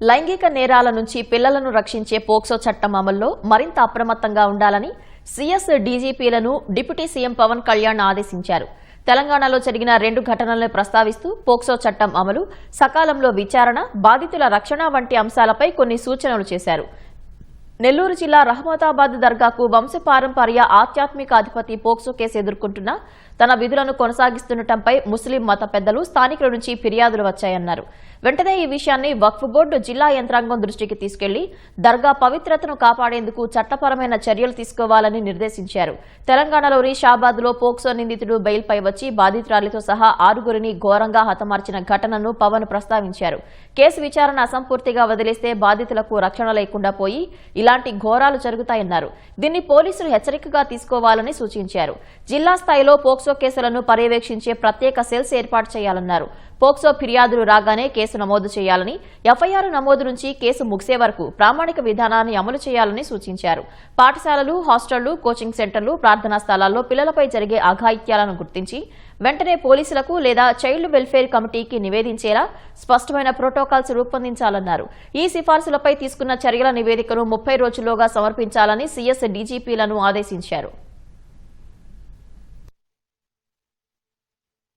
లైంగిక నేరాల నుంచి పిల్లలను రక్షించే పోక్సో చట్టం అమల్లో మరింత అప్రమత్తంగా ఉండాలని సీఎస్ డీజీపీలను డిప్యూటీ సీఎం పవన్ కళ్యాణ్ ఆదేశించారు. తెలంగాణలో జరిగిన 2 ఘటనలను ప్రస్తావిస్తూ పోక్సో చట్టం అమలు, సకాలంలో విచారణ, బాధితుల రక్షణ వంటి అంశాలపై కొన్ని సూచనలు చేశారు. నెల్లూరు జిల్లా రహమతాబాద్ దర్గాకు వంశపారంపర్య ఆధ్యాత్మిక అధిపతి పోక్సో కేసు ఎదుర్కొంటున్న తన విధులను కొనసాగిస్తుండటంపై ముస్లిం మత పెద్దలు, స్థానికుల నుంచి ఫిర్యాదులు వచ్చాయన్నారు. వెంటనే ఈ విషయాన్ని వక్ఫ్ బోర్డు జిల్లా యంత్రాంగం దృష్టికి తీసుకెళ్లి దర్గా పవిత్రతను కాపాడేందుకు చట్టపరమైన చర్యలు తీసుకోవాలని నిర్దేశించారు. తెలంగాణలోని షాబాద్లో పోక్సో నిందితుడు బెయిల్పై వచ్చి బాధితురాలితో సహా 6గురిని ఘోరంగా హతమార్చిన ఘటనను పవన్ ప్రస్తావించారు. కేసు విచారణ అసంపూర్తిగా వదిలేస్తే బాధితులకు రక్షణ లేకుండా పోయి ఇలాంటి ఘోరాలు జరుగుతాయన్నారు. దీన్ని పోలీసులు హెచ్చరికగా తీసుకోవాలని సూచించారు. జిల్లా స్థాయిలో పోక్సో కేసులను పర్యవేక్షించే ప్రత్యేక సెల్స్ ఏర్పాటు చేయాలన్నారు. పోక్సో ఫిర్యాదులు రాగానే కేసు నమోదు చేయాలని, ఎఫ్ఐఆర్ నమోదు నుంచి కేసు ముగిసే వరకు ప్రామాణిక విధానాన్ని అమలు చేయాలని సూచించారు. పాఠశాలలు, హాస్టళ్లు, కోచింగ్ సెంటర్లు, ప్రార్థనా స్థలాల్లో పిల్లలపై జరిగే అఘాయిత్యాలను గుర్తించి వెంటనే పోలీసులకు లేదా చైల్డ్ వెల్ఫేర్ కమిటీకి నివేదించేలా స్పష్టమైన ప్రోటోకాల్స్ రూపొందించాలన్నారు. ఈ సిఫార్సులపై తీసుకున్న చర్యల నివేదికను 30 రోజుల్లోగా సమర్పించాలని సీఎస్ డీజీపీలను ఆదేశించారు.